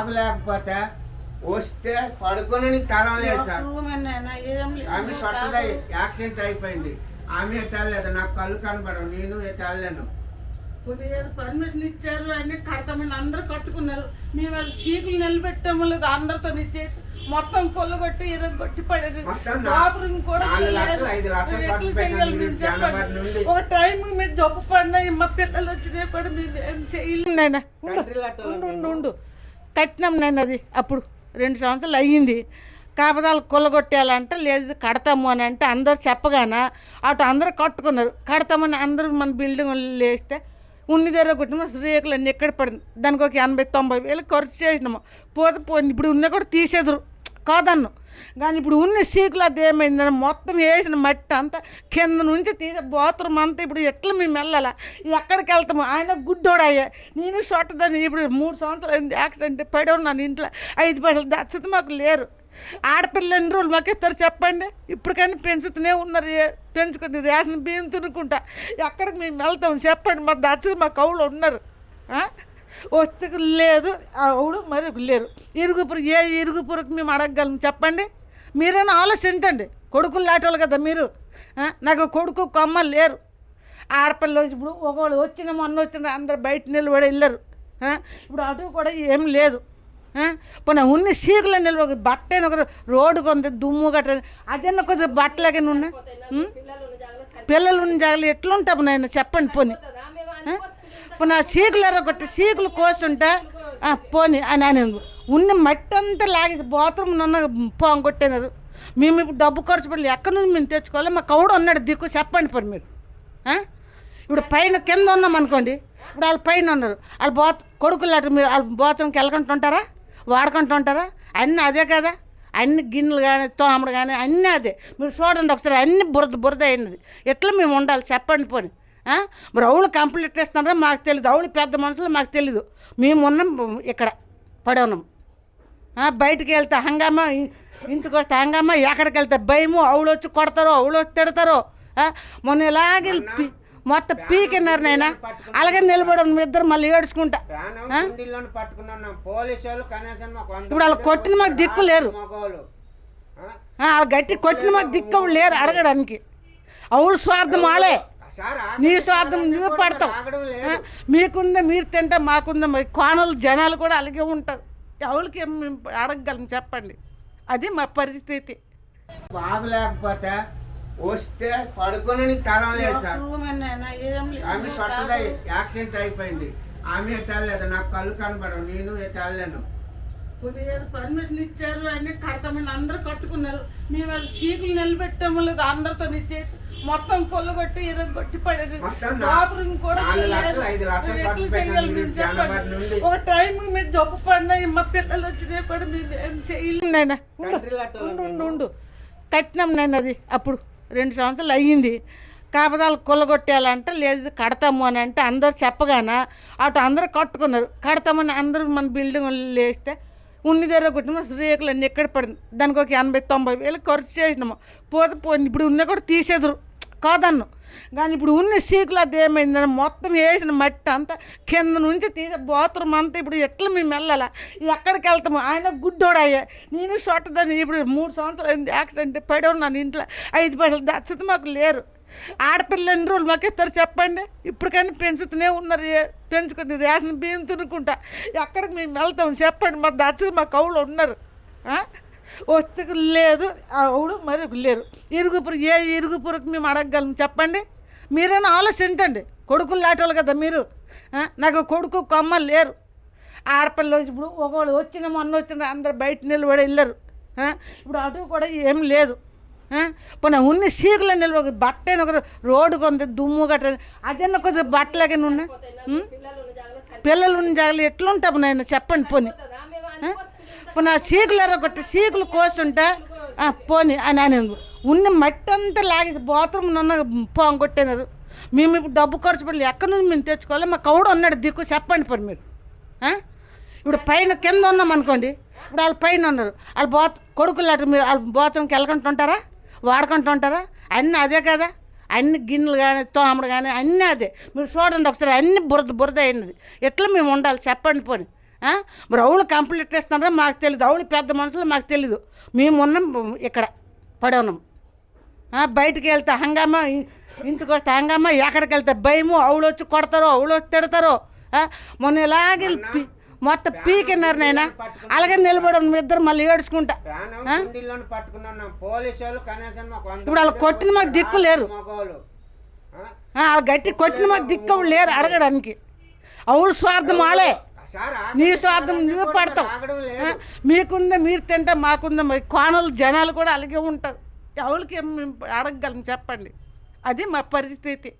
బాగలేకపోతే వస్తే పడుకొని తరం లేదు సార్. ఆమె సొట్టదా యాక్సిడెంట్ అయిపోయింది. ఆమె ఎట్టాలేదు, నాకు కళ్ళు కనపడవు, నేను ఎట్టాలేను. పర్మిషన్ ఇచ్చారు, అన్ని కడతామని అందరూ కట్టుకున్నారు. మేము అది సీకులు నిలబెట్టాము లేదు, అందరితో ఇచ్చే మొత్తం కొల్లగొట్టి ఇరగొట్టి పడేది. ఒక టైం మీరు జబ్బు పడినా మా పిల్లలు వచ్చినా కూడా మేము చేయలేము. ఉండు కట్టినాం నేను అది అప్పుడు 2 సంవత్సరాలు అయ్యింది. కాపదాలు కొల్లగొట్టేయాలంటే లేదు కడతాము అని అంటే అందరూ చెప్పగానే అటు అందరూ కట్టుకున్నారు. కడతామని అందరూ మన బిల్డింగ్ లేస్తే ఉన్ని దగ్గర కొట్టిన రేకులు అన్నీ ఎక్కడ పడింది. దానికి ఒక 80-90 వేలు ఖర్చు చేసినాము. పోయింది. ఇప్పుడు ఉన్న కూడా తీసేదురు కాదన్ను. కానీ ఇప్పుడు ఉన్న సీకులు అది ఏమైందని మొత్తం వేసిన మట్టి అంతా కింద నుంచి తీసే బాత్రూమ్ అంతా ఇప్పుడు ఎట్లా మేము వెళ్ళాలా, ఎక్కడికి వెళ్తాము? ఆయన గుడ్డోడయ్యా, నేను సొట్టదని. ఇప్పుడు 3 సంవత్సరాలు అయింది యాక్సిడెంట్ పడి ఉన్నాను ఇంట్లో. 5 పైసలు దచ్చత మాకు లేరు. ఆడపిల్ల ఎన్ని రోజులు మాకు ఇస్తారు చెప్పండి? ఇప్పటికైనా పెంచుతూనే ఉన్నారు. పెంచుకుని రేషన్ బియ్యం తినుకుంటా ఎక్కడికి మేము వెళ్తాం చెప్పండి? మా దచ్చత మా కవులు ఉన్నారు. వస్తే లేదు అవుడు మరి లేరు. ఇరుగుపురు ఏ ఇరుగుపురకు మేము అడగగలం చెప్పండి? మీరైనా ఆలోచించండి. కొడుకులు లాటోళ్ళు కదా మీరు. నాకు కొడుకు కొమ్మ లేరు. ఆడపిల్ల ఇప్పుడు ఒకళ్ళు వచ్చిన మొన్న వచ్చిన అందరు బయట నిలబడి వెళ్ళరు. ఇప్పుడు అటు కూడా ఏం లేదు. పోనీ ఉన్ని సీకులు నిలబడి బట్ట ఒక రోడ్డు కొంత దుమ్ము కట్ట అదన్నా కొద్దిగా బట్టలాగే ఉన్నాయి. పిల్లలు ఉన్న జాగ్రత్త ఎట్లుంటాము నేను చెప్పండి? పోనీ పోనీ ఆ సీకులు ఎరగొట్టి సీకులు కోస్తుంటే పోనీ అని అని ఉన్న మట్టి అంతా లాగి బాత్రూమ్ ఉన్న పోంగొట్టినారు. మేము ఇప్పుడు డబ్బు ఖర్చు పెట్టి ఎక్కడి నుంచి మేము తెచ్చుకోవాలి? మా కౌడు ఉన్నాడు దిక్కు చెప్పండి పోనీ మీరు. ఇప్పుడు పైన కింద ఉన్నాం అనుకోండి, ఇప్పుడు వాళ్ళు పైన ఉన్నారు. వాళ్ళు కొడుకులు అటు మీరు వాళ్ళు బాత్రూమ్కి వెళ్ళకుంటుంటారా, వాడుకుంటుంటారా? అన్నీ అదే కదా. అన్ని గిన్నెలు కానీ తోమడు కానీ అన్నీ అదే. మీరు చూడండి ఒకసారి, అన్నీ బురద అయినది. ఎట్లా మేము ఉండాలి చెప్పండి పోనీ? మరి అవులు కంప్లీట్ చేస్తున్నారా మాకు తెలియదు. అవులు పెద్ద మనుషులు మాకు తెలీదు. మేము ఉన్నాం ఇక్కడ పడి ఉన్నాం. బయటికి వెళ్తే హంగామా, ఇంటికి వస్తే హంగామా, ఎక్కడికి వెళ్తే భయము. అవులు వచ్చి కొడతారో, అవులు వచ్చి తిడతారో. మొన్న ఇలాగే మొత్తం పీకిన్నారు నాయన. అలాగే నిలబడి మీ ఇద్దరు మళ్ళీ ఏడ్చుకుంటా. ఇప్పుడు వాళ్ళు కొట్టిన మాకు దిక్కు లేరు. వాళ్ళు గట్టి కొట్టిన మాకు దిక్కు లేరు అడగడానికి. అవును స్వార్థం వాళ్ళే, నీ స్వార్థం నువ్వు పడతావు. మీకుందా మీరు తింటే మాకుందా? కోనలు జనాలు కూడా అలాగే ఉంటారు. ఎవరికి మేము అడగగలం చెప్పండి? అది మా పరిస్థితి. బాగలేకపోతే వస్తే పడుకొని తరం లేదు సార్. ఆమె సొట్టదా యాక్సిడెంట్ అయిపోయింది. ఆమె ఎట్టాలేదు, నాకు కళ్ళు కనపడవు, నేను ఎట్టాలేను. పర్మిషన్ ఇచ్చారు, అన్ని కడతామని అందరూ కట్టుకున్నారు. మేము అది సీకులు నిలబెట్టాము లేదు, అందరితో ఇచ్చే మొత్తం కొల్లగొట్టి ఇరగొట్టి పడేది. ఒక టైం మీరు జబ్బు పడినా మా పిల్లలు వచ్చినా కూడా మేము చేయలేము. ఉండు కట్టినాం నేను అది అప్పుడు 2 సంవత్సరాలు అయ్యింది. కాపదాలు కొల్లగొట్టేయాలంటే లేదు కడతాము అని అంటే అందరూ చెప్పగానే అటు అందరూ కట్టుకున్నారు. కడతామని అందరూ మన బిల్డింగ్ లేస్తే ఉన్ని దగ్గర కొట్టిన రేకులు అన్నీ ఎక్కడ పడింది. దానికి ఒక 80-90 వేలు ఖర్చు చేసినాము. పోయింది. ఇప్పుడు ఉన్న కూడా తీసేదురు కాదన్ను. కానీ ఇప్పుడు ఉన్న సీకులు అది ఏమైందని మొత్తం వేసిన మట్టి అంతా కింద నుంచి తీసే బాత్రూమ్ అంతా ఇప్పుడు ఎట్లా మేము వెళ్ళాలా, ఎక్కడికి వెళ్తాము? ఆయన గుడ్డోడయ్యా, నేను సొట్టదని. ఇప్పుడు 3 సంవత్సరాలు అయింది యాక్సిడెంట్ పడి ఉన్నాను ఇంట్లో. 5 పైసలు దచ్చత మాకు లేరు. ఆడపిల్ల ఎన్ని రోజులు మాకు ఇస్తారు చెప్పండి? ఇప్పటికైనా పెంచుతూనే ఉన్నారు. పెంచుకుని రేషన్ బియ్యం తినుకుంటా ఎక్కడికి మేము వెళ్తాం చెప్పండి? మా దచ్చత మా కవులు ఉన్నారు. వస్తే లేదు అవుడు మరి లేరు. ఇరుగుపురు ఏ ఇరుగుపురకు మేము అడగగలం చెప్పండి? మీరైనా ఆలోచించండి. కొడుకులు లాటోళ్ళు కదా మీరు. నాకు కొడుకు కొమ్మ లేరు. ఆడపిల్ల ఇప్పుడు ఒకళ్ళు వచ్చిన మొన్న వచ్చిన అందరు బయట నిలబడి వెళ్ళరు. ఇప్పుడు అటు కూడా ఏం లేదు. పోనీ ఉన్ని సీకులు నిలబడి బట్ట ఒక రోడ్డు కొంత దుమ్ము కట్ట అదన్నా కొద్దిగా బట్టలాగే ఉన్నాయి. పిల్లలు ఉన్న జాగ్రత్త ఎట్లుంటాము నేను చెప్పండి? పోనీ పోనీ ఆ సీకులు ఎరగొట్టి సీకులు కోస్తుంటే పోనీ అని అని ఉన్న మట్టి అంతా లాగి బాత్రూమ్ ఉన్న పోంగొట్టినారు. మేము ఇప్పుడు డబ్బు ఖర్చు పెట్టి ఎక్కడి నుంచి మేము తెచ్చుకోవాలి? మా కౌడు ఉన్నాడు దిక్కు చెప్పండి పోనీ మీరు. ఇప్పుడు పైన కింద ఉన్నాం అనుకోండి, ఇప్పుడు వాళ్ళు పైన ఉన్నారు. వాళ్ళు కొడుకులు అటు మీరు వాళ్ళు బాత్రూమ్కి వెళ్ళకుంటుంటారా, వాడుకుంటుంటారా? అన్నీ అదే కదా. అన్ని గిన్నెలు కానీ తోమడు కానీ అన్నీ అదే. మీరు చూడండి ఒకసారి, అన్నీ బురద అయినది. ఎట్లా మేము ఉండాలి చెప్పండి పోనీ? మరి అవులు కంప్లీట్ ఇస్తున్నారో మాకు తెలియదు, అవులు పెద్ద మనుషులు మాకు తెలీదు. మేము ఉన్నాం ఇక్కడ పడి ఉన్నాం. బయటికి వెళ్తే హంగామా, ఇంటికి వస్తే హంగామా, ఎక్కడికి వెళ్తే భయము, అవులు వచ్చి కొడతారో, అవులు వచ్చి తిడతారో. మొన్న ఇలాగే మొత్తం పీకిన్నారు నాయన, అలాగే నిలబడి మీ ఇద్దరు మళ్ళీ ఏడ్చుకుంటా. ఇప్పుడు వాళ్ళు కొట్టిన మాకు దిక్కు లేరు, వాళ్ళు గట్టి కొట్టిన మాకు దిక్కు లేరు అడగడానికి. అవుడు స్వార్థం వాళ్ళే, నీ స్వార్థం నువ్వు పడతావు. మీకుందా మీరు తింటా, మాకుందా మరి. కోనలు జనాలు కూడా అలాగే ఉంటారు. ఎవరికి అడగగలం చెప్పండి, అది మా పరిస్థితి.